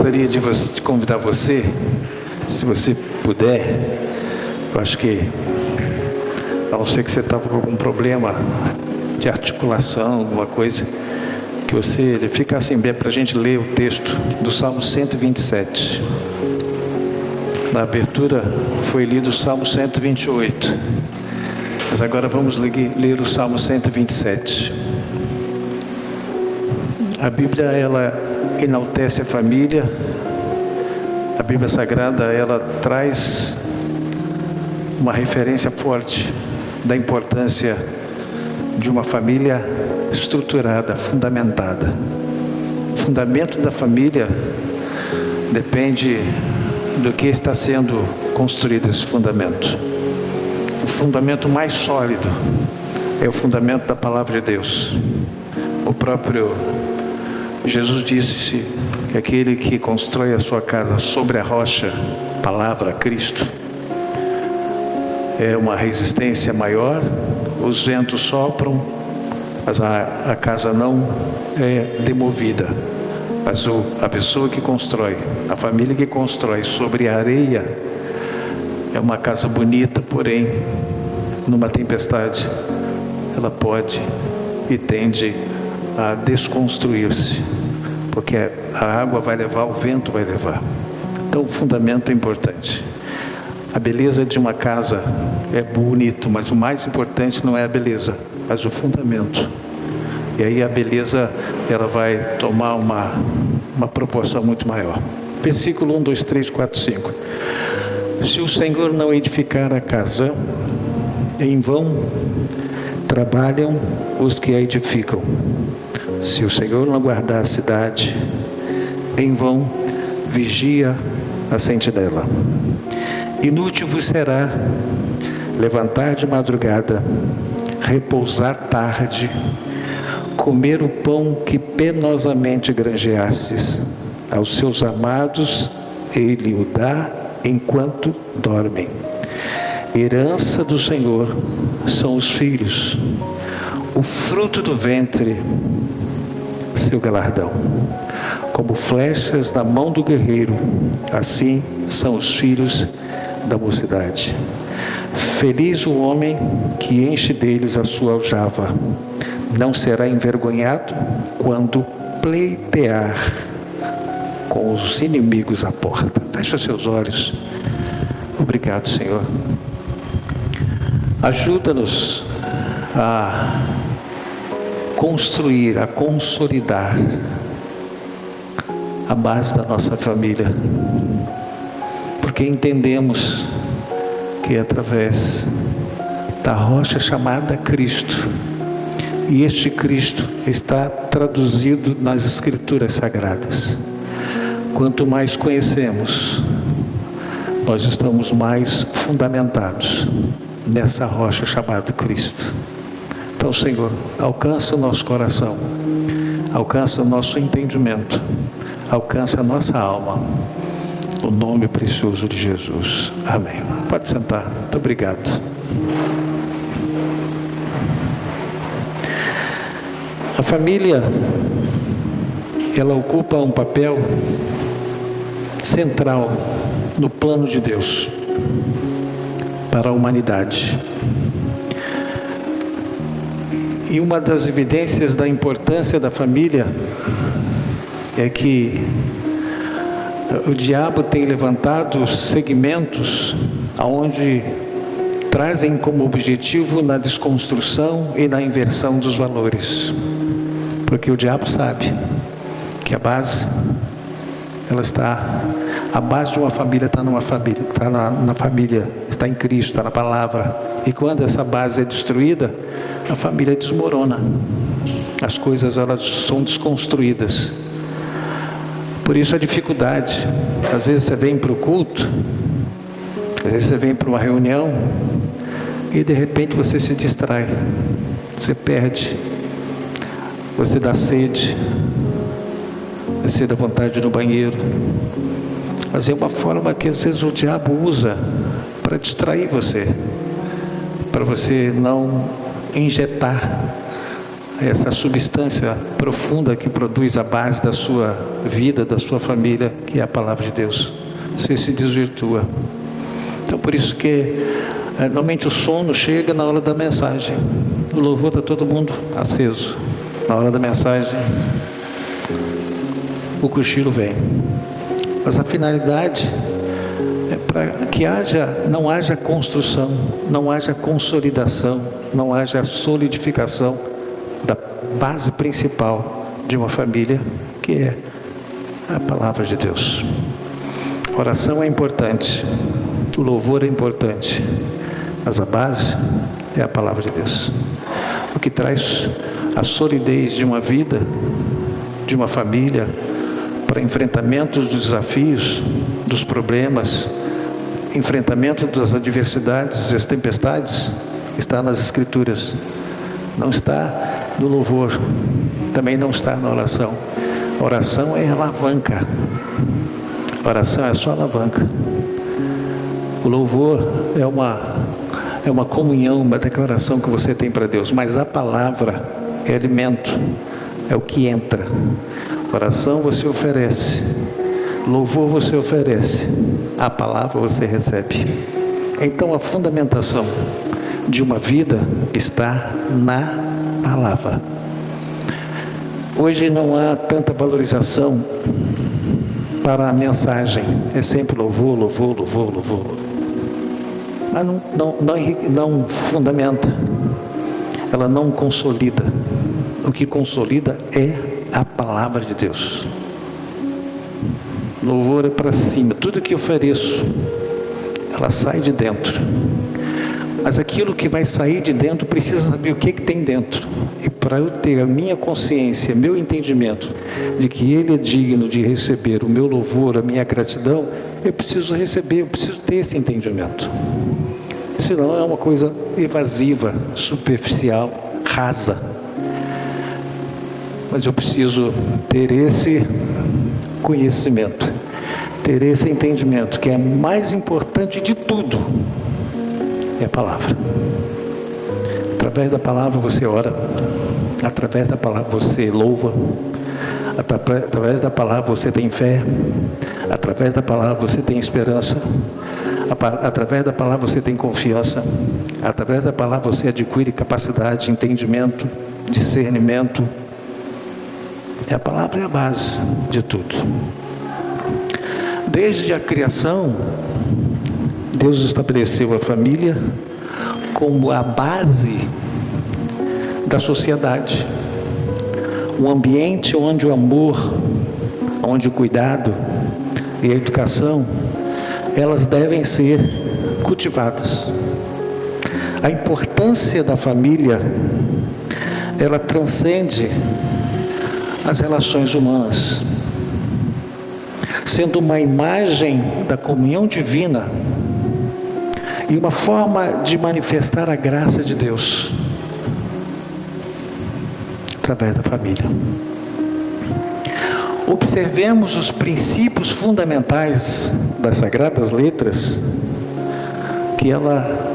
gostaria de convidar você, se você puder, eu acho que, a não ser que você estava com algum problema de articulação, alguma coisa, que você ficasse em pé para a gente ler o texto do Salmo 127. Na abertura foi lido o Salmo 128, mas agora vamos ler o Salmo 127. A Bíblia, ela enaltece a família. A Bíblia Sagrada, ela traz uma referência forte da importância de uma família estruturada, fundamentada. O fundamento da família depende do que está sendo construído esse fundamento. O fundamento mais sólido é o fundamento da palavra de Deus. O próprio Jesus disse que aquele que constrói a sua casa sobre a rocha, palavra, Cristo, é uma resistência maior. Os ventos sopram, mas a casa não é demovida. Mas a pessoa que constrói, a família que constrói sobre a areia, é uma casa bonita, porém, numa tempestade, ela pode e tende a desconstruir-se, porque a água vai levar, o vento vai levar. Então, o fundamento é importante. A beleza de uma casa é bonito, mas o mais importante não é a beleza, mas o fundamento. E aí a beleza, ela vai tomar uma proporção muito maior. Versículo 1, 2, 3, 4, 5. Se o Senhor não edificar a casa, em vão trabalham os que a edificam. Se o Senhor não guardar a cidade, em vão vigia a sentinela. Inútil vos será levantar de madrugada, repousar tarde, comer o pão que penosamente granjeastes. Aos seus amados ele o dá enquanto dormem. Herança do Senhor são os filhos, o fruto do ventre, seu galardão. Como flechas na mão do guerreiro, assim são os filhos da mocidade. Feliz o homem que enche deles a sua aljava. Não será envergonhado quando pleitear com os inimigos à porta. Feche os seus olhos. Obrigado, Senhor. Ajuda-nos a construir, a consolidar a base da nossa família, porque entendemos que é através da rocha chamada Cristo, e este Cristo está traduzido nas Escrituras Sagradas. Quanto mais conhecemos, nós estamos mais fundamentados nessa rocha chamada Cristo. Então, Senhor, alcança o nosso coração, alcança o nosso entendimento, alcança a nossa alma, no nome precioso de Jesus. Amém. Pode sentar. Muito obrigado. A família, ela ocupa um papel central no plano de Deus para a humanidade. E uma das evidências da importância da família é que o diabo tem levantado segmentos aonde trazem como objetivo na desconstrução e na inversão dos valores. Porque o diabo sabe que a base, a base de uma família está numa família, está na família, está em Cristo, está na palavra. E quando essa base é destruída, a família desmorona. As coisas, elas são desconstruídas. Por isso a dificuldade. Às vezes você vem para o culto, às vezes você vem para uma reunião, e de repente você se distrai, você perde, você dá sede, você dá vontade de ir no banheiro. Mas é uma forma que às vezes o diabo usa para distrair você, para você não injetar essa substância profunda que produz a base da sua vida, da sua família, que é a palavra de Deus. Você se desvirtua. Então, por isso que normalmente o sono chega na hora da mensagem. O louvor está todo mundo aceso. Na hora da mensagem, o cochilo vem. Mas a finalidade é para que não haja construção, não haja consolidação, não haja solidificação da base principal de uma família, que é a palavra de Deus. A oração é importante, o louvor é importante, mas a base é a palavra de Deus. O que traz a solidez de uma vida, de uma família, para enfrentamento dos desafios, dos problemas, enfrentamento das adversidades, das tempestades, está nas Escrituras. Não está no louvor, também não está na oração. A oração é alavanca. A oração é só alavanca. O louvor é uma comunhão, uma declaração que você tem para Deus, mas a palavra é alimento, é o que entra. Oração você oferece, louvor você oferece, a palavra você recebe. Então a fundamentação de uma vida está na palavra. Hoje não há tanta valorização para a mensagem, é sempre louvor, louvor, louvor, louvor. Mas não fundamenta, ela não consolida. O que consolida é a palavra de Deus. Louvor é para cima, tudo que ofereço, ela sai de dentro. Mas aquilo que vai sair de dentro precisa saber o que tem dentro. E para eu ter a minha consciência, meu entendimento de que Ele é digno de receber o meu louvor, a minha gratidão, eu preciso receber, eu preciso ter esse entendimento. Senão é uma coisa evasiva, superficial, rasa. Mas eu preciso ter esse conhecimento, ter esse entendimento, que é mais importante de tudo, é a palavra. Através da palavra você ora, através da palavra você louva, através da palavra você tem fé, através da palavra você tem esperança, através da palavra você tem confiança, através da palavra você adquire capacidade, entendimento, discernimento. A palavra é a base de tudo. Desde a criação, Deus estabeleceu a família como a base da sociedade. Um ambiente onde o amor, onde o cuidado e a educação, elas devem ser cultivadas. A importância da família, ela transcende as relações humanas, sendo uma imagem da comunhão divina e uma forma de manifestar a graça de Deus através da família. Observemos os princípios fundamentais das Sagradas Letras que ela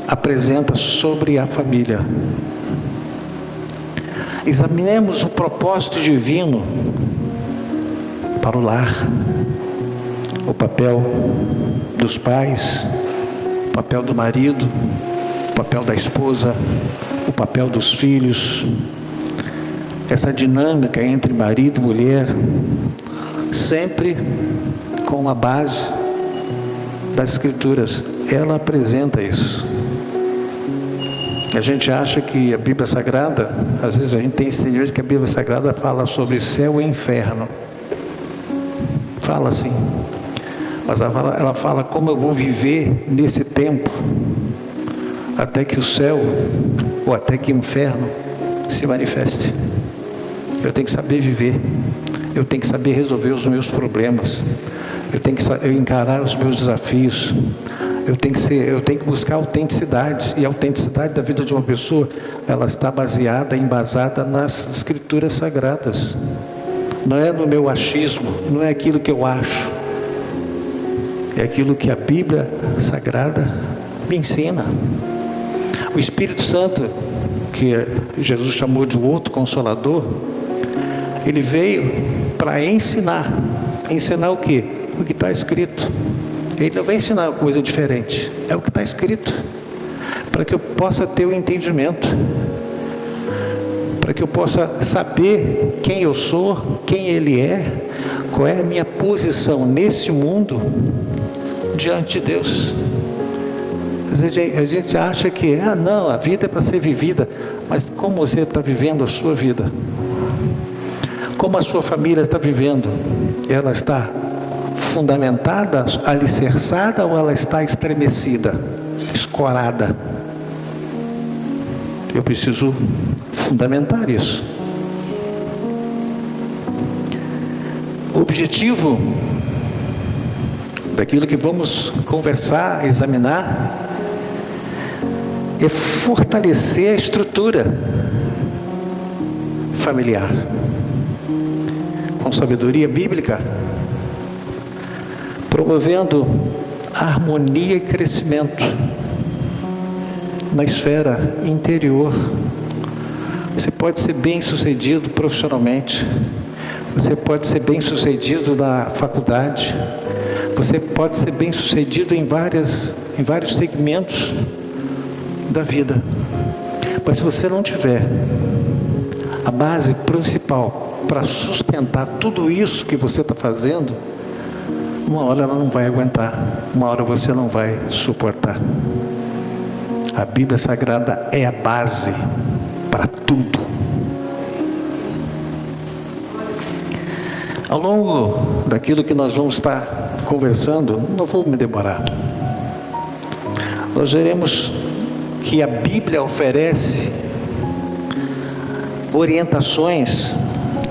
apresenta sobre a família. Examinemos o propósito divino para o lar, o papel dos pais, o papel do marido, o papel da esposa, o papel dos filhos, essa dinâmica entre marido e mulher, sempre com a base das Escrituras. Ela apresenta isso. A gente acha que a Bíblia Sagrada, às vezes a gente tem esse entendimento que a Bíblia Sagrada fala sobre céu e inferno. Fala assim. Mas ela fala como eu vou viver nesse tempo até que o céu ou até que o inferno se manifeste. Eu tenho que saber viver. Eu tenho que saber resolver os meus problemas. Eu tenho que encarar os meus desafios. Eu tenho que buscar autenticidade. E a autenticidade da vida de uma pessoa, ela está embasada nas Escrituras Sagradas. Não é no meu achismo, não é aquilo que eu acho. É aquilo que a Bíblia Sagrada me ensina. O Espírito Santo, que Jesus chamou de outro Consolador, ele veio para ensinar. Ensinar o quê? O que está escrito. Ele não vai ensinar coisa diferente, é o que está escrito, para que eu possa ter o entendimento, para que eu possa saber quem eu sou, quem Ele é, qual é a minha posição nesse mundo diante de Deus. A gente acha que, não, a vida é para ser vivida, mas como você está vivendo a sua vida? Como a sua família está vivendo? Ela está fundamentada, alicerçada, ou ela está estremecida, escorada? Eu preciso fundamentar isso. O objetivo daquilo que vamos conversar, examinar, é fortalecer a estrutura familiar com sabedoria bíblica, promovendo harmonia e crescimento na esfera interior. Você pode ser bem-sucedido profissionalmente, você pode ser bem-sucedido na faculdade, você pode ser bem-sucedido em vários segmentos da vida, mas se você não tiver a base principal para sustentar tudo isso que você está fazendo, uma hora ela não vai aguentar, uma hora você não vai suportar. A Bíblia Sagrada é a base para tudo. Ao longo daquilo que nós vamos estar conversando, não vou me demorar, nós veremos que a Bíblia oferece orientações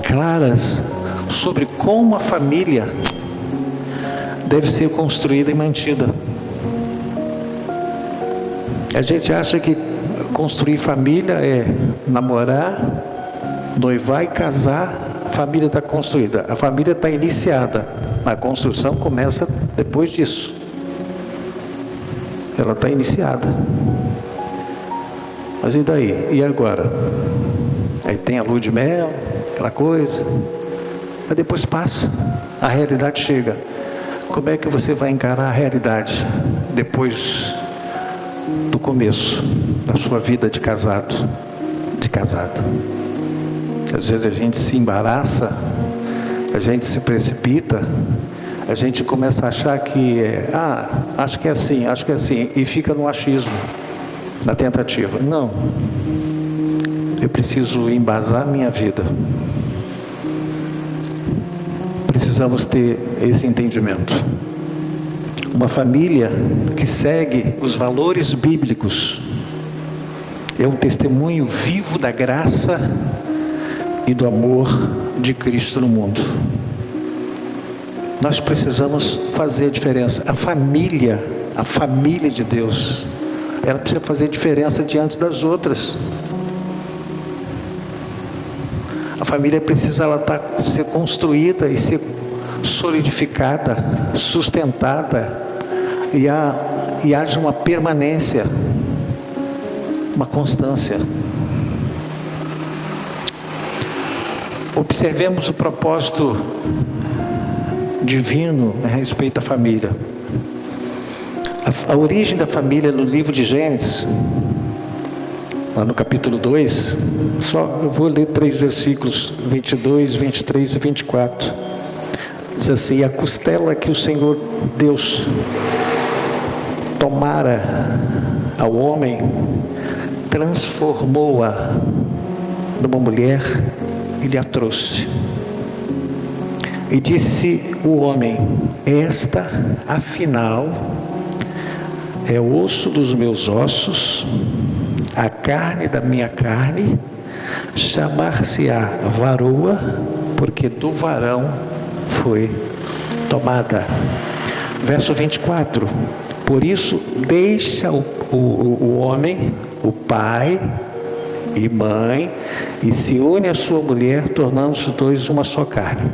claras sobre como a família deve ser construída e mantida. A gente acha que construir família é namorar, noivar e casar, a família está construída. A família está iniciada, a construção começa depois disso. Ela está iniciada. Mas e daí? E agora? Aí tem a lua de mel, aquela coisa, mas depois passa, a realidade chega. Como é que você vai encarar a realidade depois do começo da sua vida de casado? Às vezes a gente se embaraça, a gente se precipita, a gente começa a achar que acho que é assim, e fica no achismo, na tentativa. Não, eu preciso embasar minha vida. Precisamos ter esse entendimento. Uma família que segue os valores bíblicos é um testemunho vivo da graça e do amor de Cristo no mundo. Nós precisamos fazer a diferença. A família de Deus, ela precisa fazer diferença diante das outras. A família precisa ser construída e ser solidificada, sustentada, e haja uma permanência, uma constância. Observemos o propósito divino a respeito da família. A origem da família no livro de Gênesis, lá no capítulo 2, eu vou ler 3 versículos, 22, 23 e 24. Diz assim: a costela que o Senhor Deus tomara ao homem, transformou-a numa mulher e lhe a trouxe. E disse o homem: esta, afinal, é o osso dos meus ossos, a carne da minha carne, chamar-se-á varoa, porque do varão foi tomada. Verso 24: por isso deixa o homem, o pai e mãe, e se une à sua mulher, tornando-se dois uma só carne.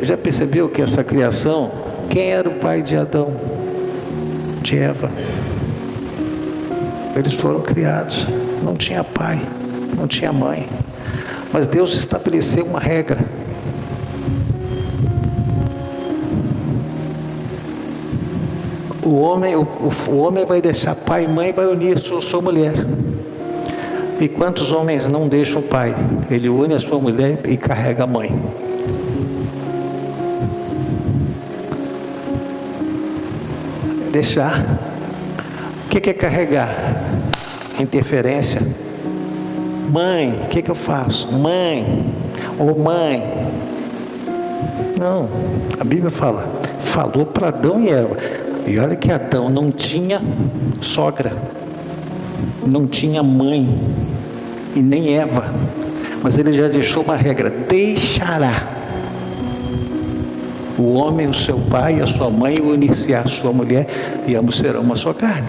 Já percebeu que essa criação, quem era o pai de Adão? De Eva. Eles foram criados. não tinha pai, não tinha mãe. Mas Deus estabeleceu uma regra. O homem vai deixar pai e mãe e vai unir a sua mulher. E quantos homens não deixam o pai? Ele une a sua mulher e carrega a mãe. Deixar. O que é carregar? Interferência. Mãe, o que eu faço? Mãe, ou mãe. Não, a Bíblia falou para Adão e Eva. E olha que Adão não tinha sogra, não tinha mãe, e nem Eva. Mas ele já deixou uma regra: deixará o homem, o seu pai e a sua mãe, unir-se à sua mulher, e ambos serão uma só carne.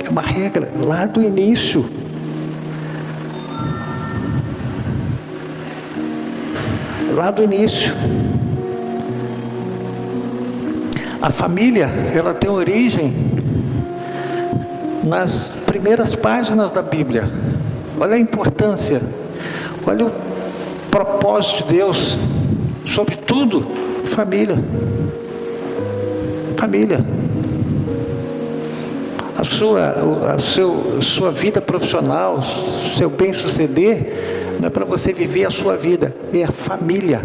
É uma regra lá do início. Lá do início. A família, ela tem origem nas primeiras páginas da Bíblia. Olha a importância, olha o propósito de Deus sobre tudo. Família. Família. Sua vida profissional, seu bem-suceder, não é para você viver a sua vida, é a família.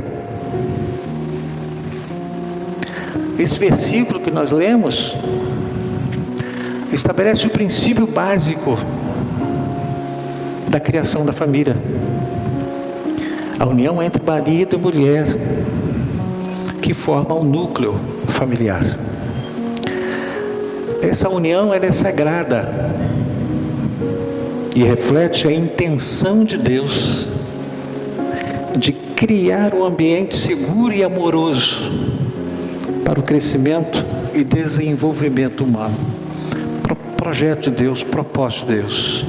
Esse versículo que nós lemos estabelece o princípio básico da criação da família. A união entre marido e mulher, que forma o núcleo familiar. Essa união, ela é sagrada e reflete a intenção de Deus de criar um ambiente seguro e amoroso para o crescimento e desenvolvimento humano. Projeto de Deus, propósito de Deus.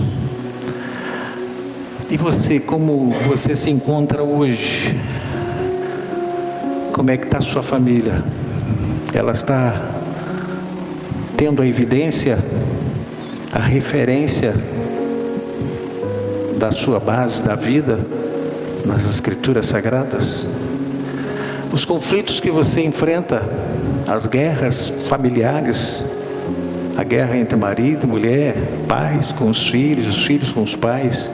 E você, como você se encontra hoje? Como é que está a sua família? Ela está tendo a evidência, a referência da sua base da vida nas Escrituras Sagradas? Os conflitos que você enfrenta, as guerras familiares, a guerra entre marido e mulher, pais com os filhos com os pais,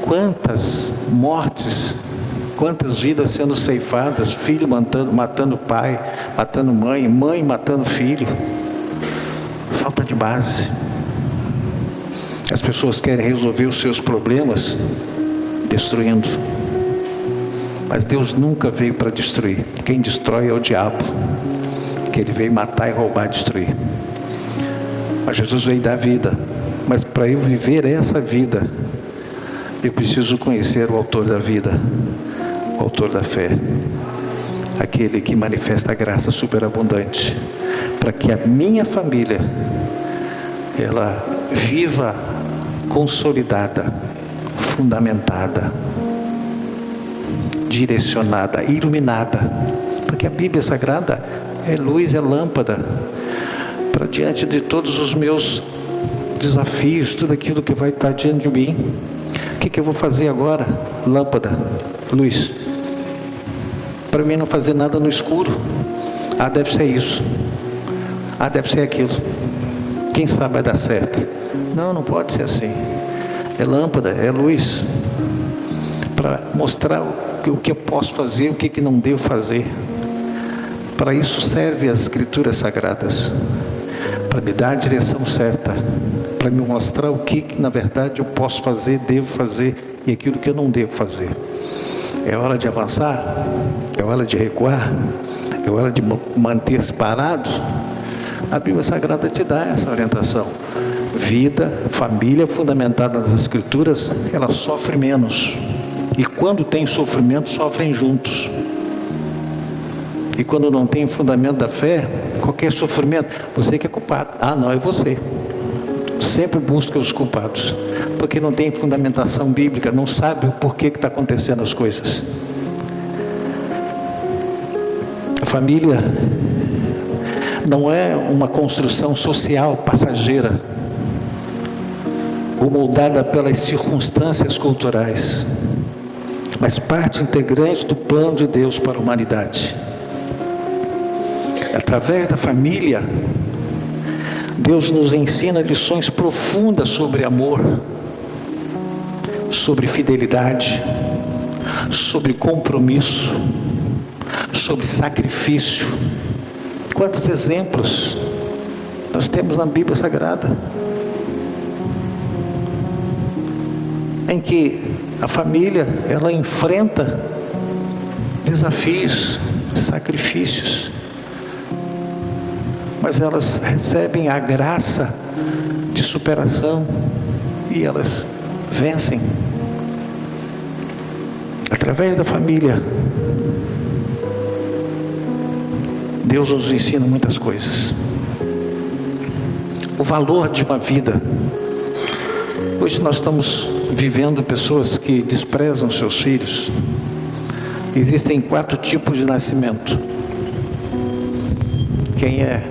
quantas mortes, quantas vidas sendo ceifadas, filho matando pai, matando mãe, mãe matando filho. Falta de base. As pessoas querem resolver os seus problemas destruindo. Mas Deus nunca veio para destruir. Quem destrói é o diabo, que ele veio matar e roubar, destruir. Mas Jesus veio dar vida. Mas para eu viver essa vida, eu preciso conhecer o autor da vida, o autor da fé, aquele que manifesta a graça superabundante, para que a minha família, ela viva consolidada, fundamentada, direcionada, iluminada, porque a Bíblia Sagrada é luz, é lâmpada para diante de todos os meus desafios, tudo aquilo que vai estar diante de mim. O que eu vou fazer agora? Lâmpada, luz, para mim não fazer nada no escuro. Deve ser isso, deve ser aquilo, quem sabe vai dar certo. Não pode ser assim. É lâmpada, é luz, para mostrar o que eu posso fazer, o que não devo fazer. Para isso serve as Escrituras Sagradas, para me dar a direção certa, para me mostrar o que na verdade eu posso fazer, devo fazer, e aquilo que eu não devo fazer. É hora de avançar? É hora de recuar? É hora de manter-se parado? A Bíblia Sagrada te dá essa orientação. Vida, família fundamentada nas Escrituras, ela sofre menos. E quando tem sofrimento, sofrem juntos. E quando não tem fundamento da fé, qualquer sofrimento, você que é culpado. Não, é você. Sempre busca os culpados, porque não tem fundamentação bíblica, não sabe o porquê que está acontecendo as coisas. A família não é uma construção social passageira. ou moldada pelas circunstâncias culturais, mas parte integrante do plano de Deus para a humanidade. Através da família, Deus nos ensina lições profundas sobre amor, sobre fidelidade, sobre compromisso, sobre sacrifício. Quantos exemplos nós temos na Bíblia Sagrada, em que a família, ela enfrenta desafios, sacrifícios, mas elas recebem a graça de superação e elas vencem. Através da família, Deus nos ensina muitas coisas. O valor de uma vida. Hoje nós estamos vivendo pessoas que desprezam seus filhos. Existem 4 tipos de nascimento. Quem é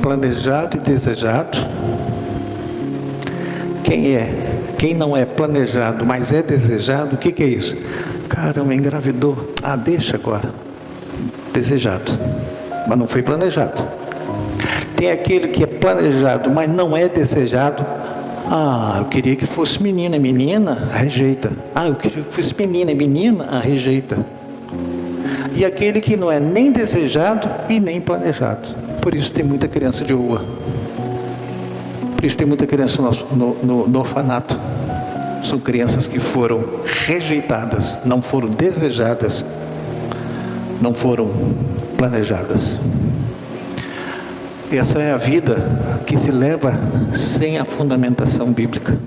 planejado e desejado. Quem não é planejado, mas é desejado. O que é isso? Caramba, engravidou. Ah, deixa agora. Desejado, mas não foi planejado. Tem aquele que é planejado, mas não é desejado. Ah, eu queria que fosse menina, menina, rejeita. Ah, eu queria que fosse menina, menina, rejeita. E aquele que não é nem desejado e nem planejado. Por isso tem muita criança de rua. Por isso tem muita criança no orfanato. São crianças que foram rejeitadas, não foram desejadas, não foram planejadas. Essa é a vida que se leva sem a fundamentação bíblica.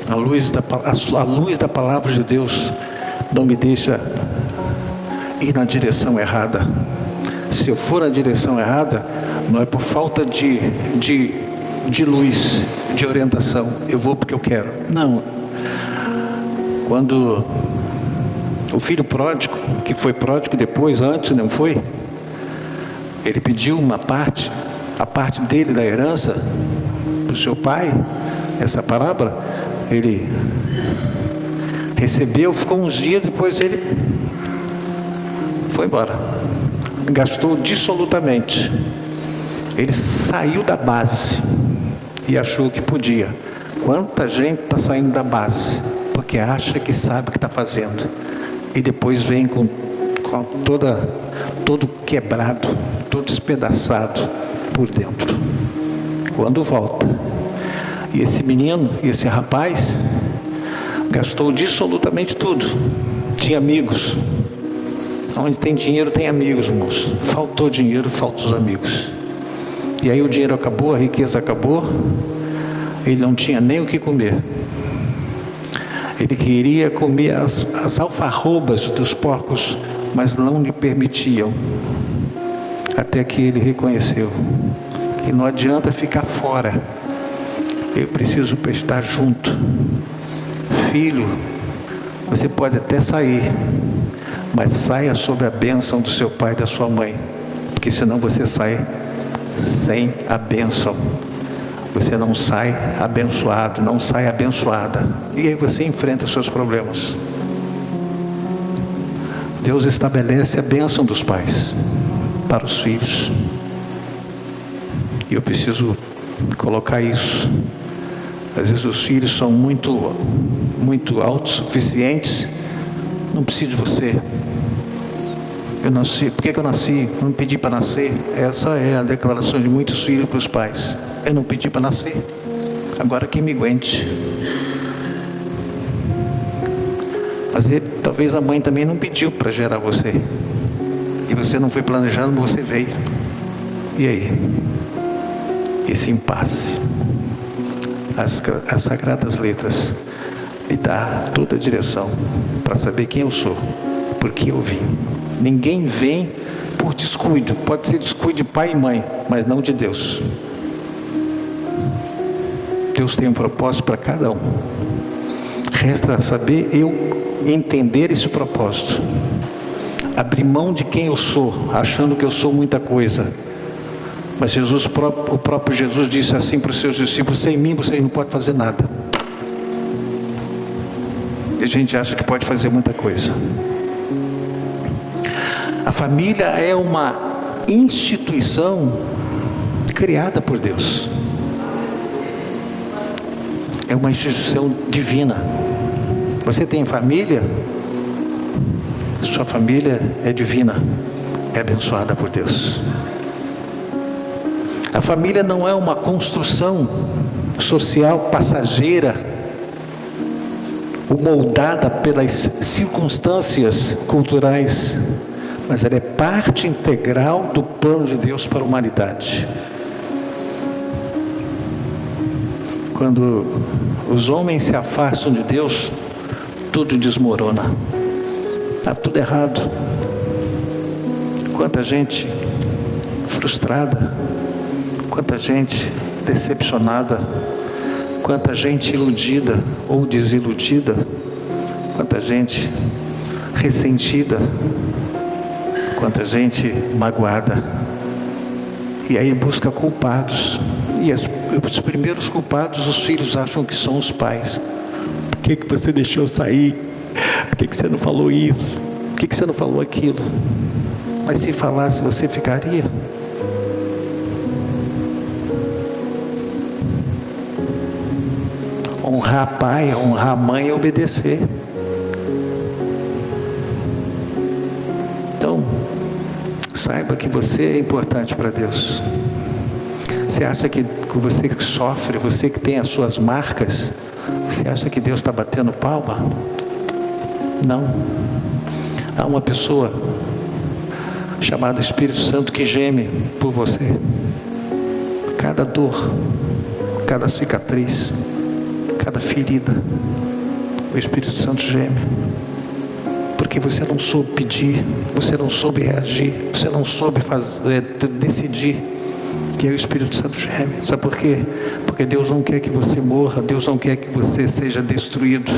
A luz da palavra de Deus não me deixa ir na direção errada. Se eu for na direção errada, não é por falta de luz, de orientação. Eu vou porque eu quero. Não. Quando o filho pródigo, que foi pródigo depois, antes não foi, ele pediu uma parte, a parte dele da herança, para o seu pai. Essa palavra, ele recebeu, ficou uns dias, depois ele foi embora. Gastou dissolutamente. Ele saiu da base e achou que podia. Quanta gente está saindo da base porque acha que sabe o que está fazendo e depois vem com todo quebrado, todo despedaçado por dentro. Quando volta, e esse menino, esse rapaz, gastou dissolutamente tudo. Tinha amigos. Onde tem dinheiro tem amigos, irmãos. Faltou dinheiro, faltam os amigos. E aí o dinheiro acabou, a riqueza acabou. Ele não tinha nem o que comer. Ele queria comer as alfarrobas dos porcos, mas não lhe permitiam. Até que ele reconheceu que não adianta ficar fora. Eu preciso estar junto. Filho, você pode até sair, mas saia sob a bênção do seu pai e da sua mãe, porque senão você sai sem a bênção. Você não sai abençoado, não sai abençoada. E aí você enfrenta os seus problemas. Deus estabelece a bênção dos pais para os filhos. E eu preciso colocar isso. Às vezes os filhos são muito autossuficientes. Não preciso de você. Eu nasci, por que eu nasci? Não pedi para nascer. Essa é a declaração de muitos filhos para os pais. Eu não pedi para nascer. Agora que me aguente. Mas talvez a mãe também não pediu para gerar você. E você não foi planejado, mas você veio. E aí? Esse impasse. As sagradas letras me dá toda a direção para saber quem eu sou, por que eu vim. Ninguém vem por descuido. Pode ser descuido de pai e mãe, mas não de Deus. Deus tem um propósito para cada um. Resta saber eu entender esse propósito. Abrir mão de quem eu sou, achando que eu sou muita coisa. Mas o próprio Jesus disse assim para os seus discípulos: sem mim vocês não podem fazer nada. E a gente acha que pode fazer muita coisa. A família é uma instituição criada por Deus. É uma instituição divina. Você tem família? Sua família é divina, é abençoada por Deus. A família não é uma construção social passageira, ou moldada pelas circunstâncias culturais, mas ela é parte integral do plano de Deus para a humanidade. Quando os homens se afastam de Deus, tudo desmorona. Está tudo errado. Quanta gente frustrada, quanta gente decepcionada, quanta gente iludida ou desiludida, quanta gente ressentida, quanta gente magoada. E aí busca culpados. E os primeiros culpados, os filhos acham que são os pais. Por que você deixou sair? Por que você não falou isso? Por que você não falou aquilo? Mas se falasse, você ficaria? Honrar pai, honrar mãe é obedecer. Então, saiba que você é importante para Deus. Você acha que você que sofre, você que tem as suas marcas, você acha que Deus está batendo palma? Não. Há uma pessoa chamada Espírito Santo que geme por você. Cada dor, cada cicatriz, cada ferida, o Espírito Santo geme. Porque você não soube pedir, você não soube reagir, você não soube decidir. Que é o Espírito Santo geme. Sabe por quê? Porque Deus não quer que você morra, Deus não quer que você seja destruído.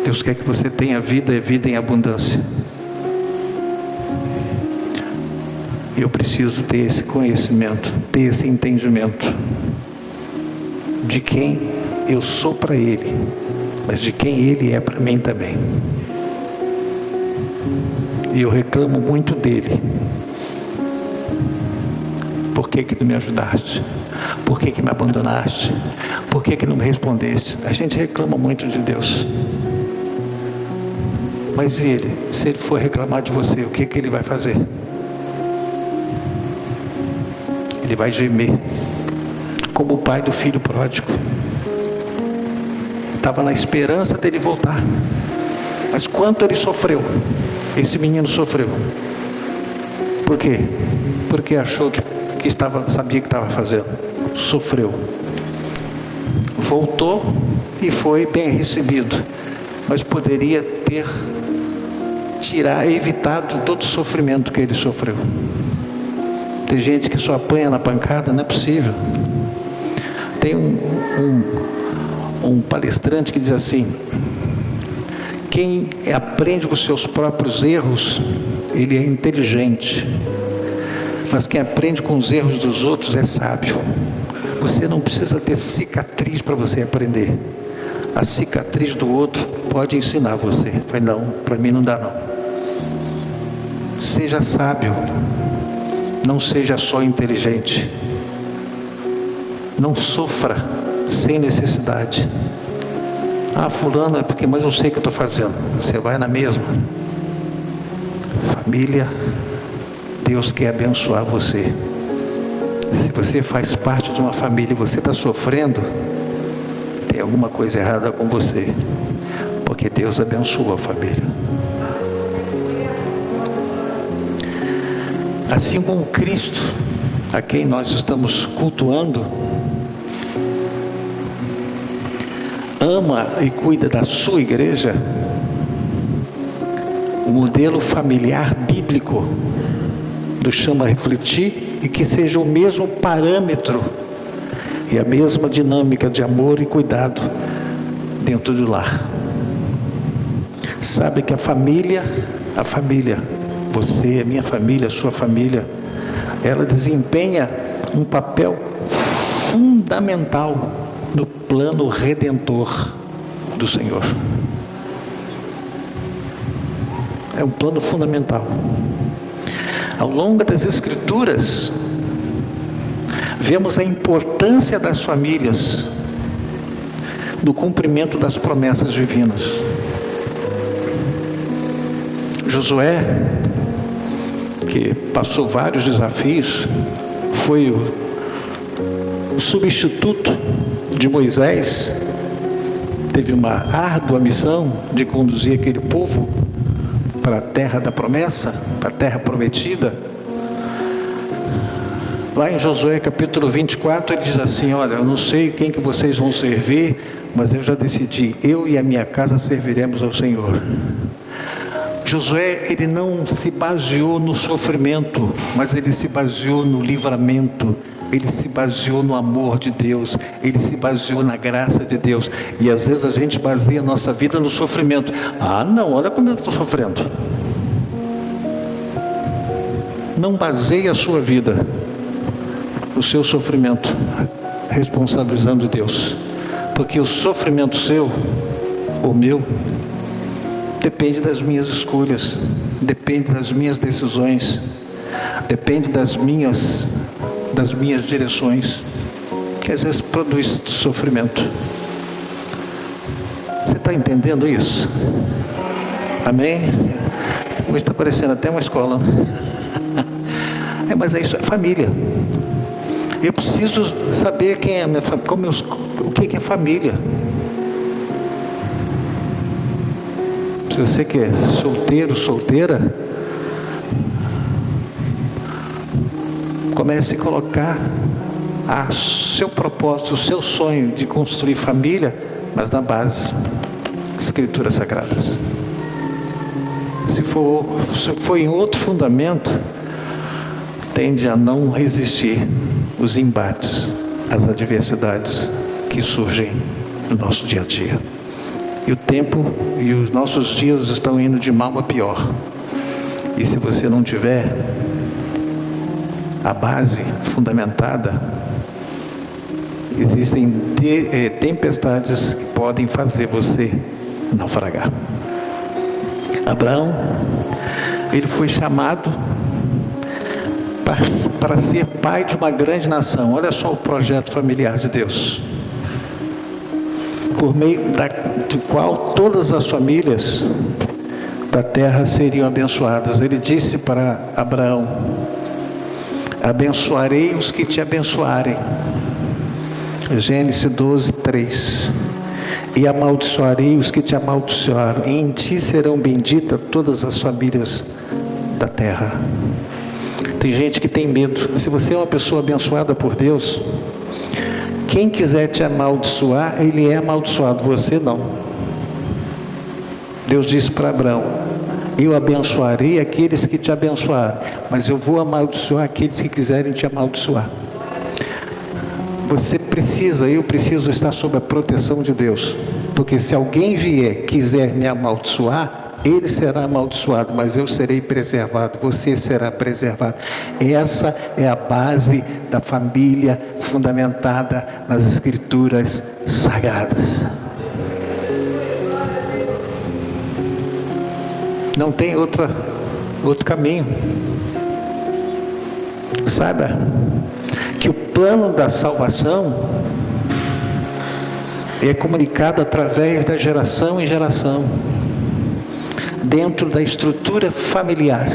Deus quer que você tenha vida e vida em abundância. Eu preciso ter esse conhecimento, ter esse entendimento de quem eu sou para Ele, mas de quem Ele é para mim também. E eu reclamo muito dele. Por que não me ajudaste? Por que me abandonaste? Por que não me respondeste? A gente reclama muito de Deus. Mas Ele, se Ele for reclamar de você, o que Ele vai fazer? Ele vai gemer, como o pai do filho pródigo. Estava na esperança dele voltar. Mas quanto ele sofreu? Esse menino sofreu. Por quê? Porque achou que sabia o que estava fazendo. Sofreu. Voltou e foi bem recebido. Mas poderia ter evitado todo o sofrimento que ele sofreu. Tem gente que só apanha na pancada, não é possível. Tem um palestrante que diz assim: quem aprende com seus próprios erros, ele é inteligente. Mas quem aprende com os erros dos outros é sábio. Você não precisa ter cicatriz para você aprender. A cicatriz do outro pode ensinar você. Falei, não, para mim não dá não. Seja sábio. Não seja só inteligente. Não sofra sem necessidade. Ah, fulano é porque, mas eu sei o que eu estou fazendo. Você vai na mesma. Família, Deus quer abençoar você. Se você faz parte de uma família e você está sofrendo, tem alguma coisa errada com você. Porque Deus abençoa a família. Assim como Cristo, a quem nós estamos cultuando, ama e cuida da sua igreja, o modelo familiar bíblico nos chama a refletir e que seja o mesmo parâmetro e a mesma dinâmica de amor e cuidado dentro do lar. Sabe que a família, você, a minha família, a sua família, ela desempenha um papel fundamental no plano redentor do Senhor. É um plano fundamental. Ao longo das Escrituras, vemos a importância das famílias no cumprimento das promessas divinas. Josué, que passou vários desafios, foi o substituto de Moisés, teve uma árdua missão de conduzir aquele povo para a terra da promessa, para a terra prometida. Lá em Josué capítulo 24, ele diz assim: olha, eu não sei quem que vocês vão servir, mas eu já decidi, eu e a minha casa serviremos ao Senhor. Josué, ele não se baseou no sofrimento, mas ele se baseou no livramento, ele se baseou no amor de Deus, ele se baseou na graça de Deus. E às vezes a gente baseia a nossa vida no sofrimento. Ah, não, olha como eu estou sofrendo. Não baseie a sua vida, o seu sofrimento, responsabilizando Deus, porque o sofrimento seu, ou meu, depende das minhas escolhas, depende das minhas decisões, depende das minhas direções, que às vezes produz sofrimento. Você está entendendo isso? Amém? Hoje está parecendo até uma escola, né? Mas é isso, é família. Eu preciso saber quem é a minha família, o que é família. Se você que é solteiro, solteira, comece a colocar seu propósito, o seu sonho de construir família, mas na base, Escrituras Sagradas. Se for em outro fundamento, tende a não resistir os embates, as adversidades que surgem no nosso dia a dia. E o tempo e os nossos dias estão indo de mal a pior. E se você não tiver a base fundamentada, existem tempestades que podem fazer você naufragar. Abraão, ele foi chamado para ser pai de uma grande nação. Olha só o projeto familiar de Deus, por meio do qual todas as famílias da terra seriam abençoadas. Ele disse para Abraão: abençoarei os que te abençoarem. Gênesis 12, 3. E amaldiçoarei os que te amaldiçoaram. E em ti serão benditas todas as famílias da terra. Tem gente que tem medo. Se você é uma pessoa abençoada por Deus, quem quiser te amaldiçoar, ele é amaldiçoado, você não. Deus disse para Abraão: eu abençoarei aqueles que te abençoarem, mas eu vou amaldiçoar aqueles que quiserem te amaldiçoar. Você precisa, eu preciso estar sob a proteção de Deus, porque se alguém quiser me amaldiçoar, ele será amaldiçoado, mas eu serei preservado, você será preservado. Essa é a base da família fundamentada nas Escrituras Sagradas. Não tem outro caminho. Saiba que o plano da salvação é comunicado através da geração em geração, dentro da estrutura familiar,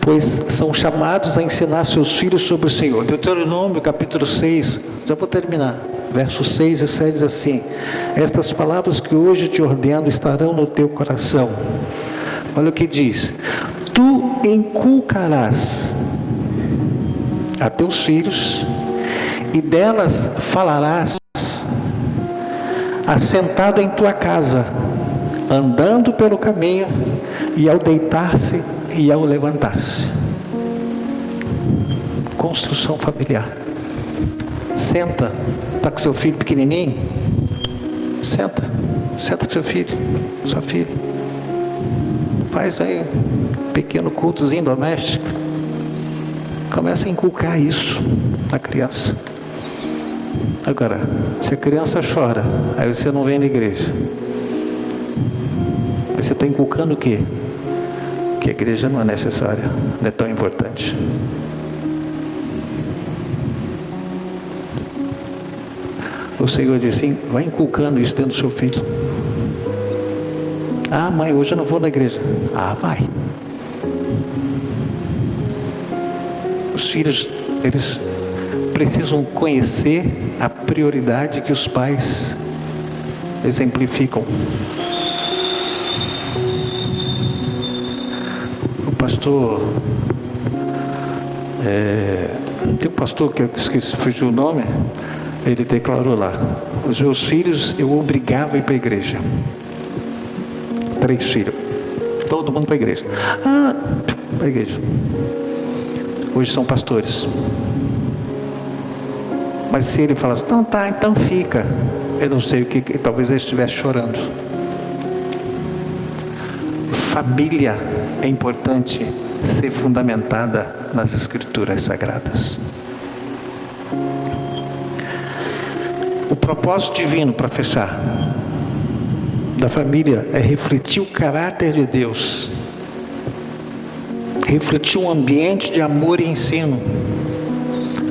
pois são chamados a ensinar seus filhos sobre o Senhor. Deuteronômio capítulo 6, já vou terminar, versos 6 e 7 diz assim: estas palavras que hoje te ordeno estarão no teu coração. Olha o que diz: tu inculcarás a teus filhos, e delas falarás assentado em tua casa, andando pelo caminho, e ao deitar-se e ao levantar-se. Construção familiar. Senta, está com seu filho pequenininho? Senta com seu filho, sua filha. Faz aí um pequeno cultozinho doméstico. Começa a inculcar isso na criança. Agora, se a criança chora, aí você não vem na igreja. Aí você está inculcando o quê? Que a igreja não é necessária, não é tão importante. O Senhor disse assim, vai inculcando isso dentro do seu filho. Ah, mãe, hoje eu não vou na igreja. Ah, vai. Os filhos, eles precisam conhecer a prioridade que os pais exemplificam. O pastor, tem um pastor que eu esqueci, fugiu o nome, ele declarou lá, os meus filhos eu obrigava a ir para a igreja. 3 filhos, todo mundo para a igreja. Para a igreja. Hoje são pastores. Mas se ele falasse, então tá, então fica, eu não sei o que, talvez ele estivesse chorando. Família é importante ser fundamentada nas Escrituras Sagradas. O propósito divino, para fechar, da família é refletir o caráter de Deus, refletir um ambiente de amor e ensino,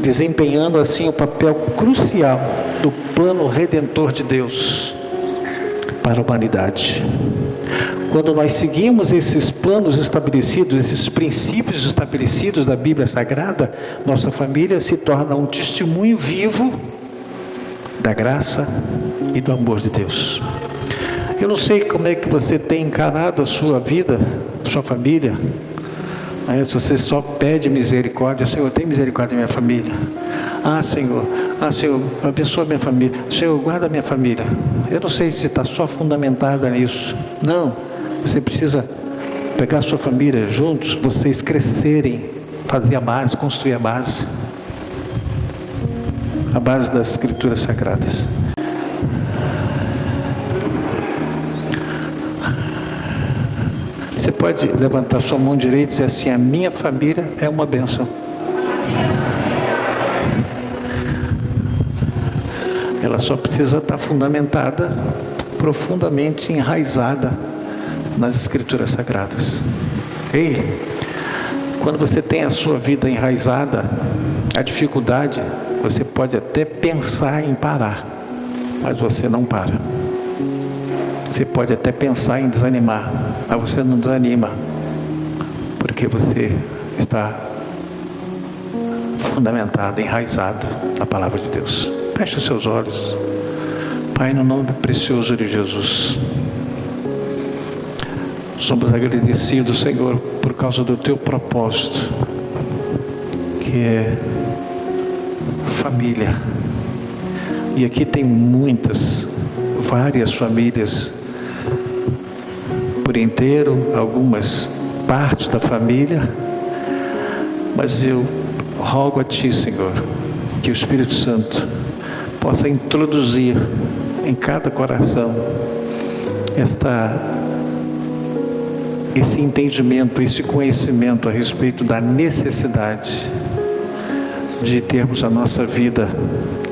desempenhando assim o papel crucial do plano redentor de Deus para a humanidade. Quando nós seguimos esses planos estabelecidos, esses princípios estabelecidos da Bíblia Sagrada, nossa família se torna um testemunho vivo da graça e do amor de Deus. Eu não sei como é que você tem encarado a sua vida, a sua família. Se você só pede misericórdia, Senhor, tem misericórdia da minha família. Senhor, abençoa a minha família. Senhor, guarda a minha família. Eu não sei se está só fundamentada nisso. Não, você precisa pegar a sua família juntos, vocês crescerem, fazer a base, construir a base das Escrituras Sagradas. Você pode levantar sua mão direita e dizer assim, a minha família é uma bênção. Ela só precisa estar fundamentada, profundamente enraizada nas Escrituras Sagradas. Quando você tem a sua vida enraizada, a dificuldade, você pode até pensar em parar, mas você não para. Você pode até pensar em desanimar, mas você não desanima, porque você está fundamentado, enraizado na palavra de Deus. Feche os seus olhos. Pai, no nome precioso de Jesus, somos agradecidos, Senhor, por causa do Teu propósito, que é família. E aqui tem várias famílias por inteiro, algumas partes da família, mas eu rogo a Ti, Senhor, que o Espírito Santo possa introduzir em cada coração esse entendimento, esse conhecimento a respeito da necessidade de termos a nossa vida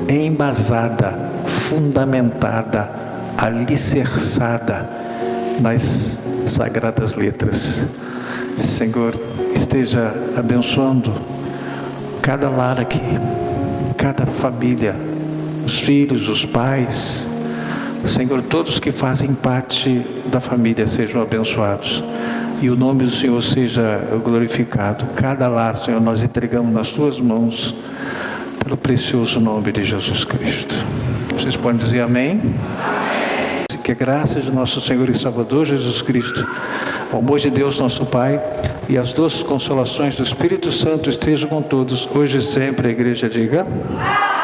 embasada, fundamentada, alicerçada nas sagradas letras. Senhor, esteja abençoando cada lar aqui, cada família, os filhos, os pais. Senhor, todos que fazem parte da família sejam abençoados e o nome do Senhor seja glorificado. Cada lar, Senhor, nós entregamos nas Tuas mãos, pelo precioso nome de Jesus Cristo. Vocês podem dizer amém? Amém. Que a graça de nosso Senhor e Salvador Jesus Cristo, o amor de Deus nosso Pai e as doces consolações do Espírito Santo estejam com todos, hoje e sempre. A igreja diga amém.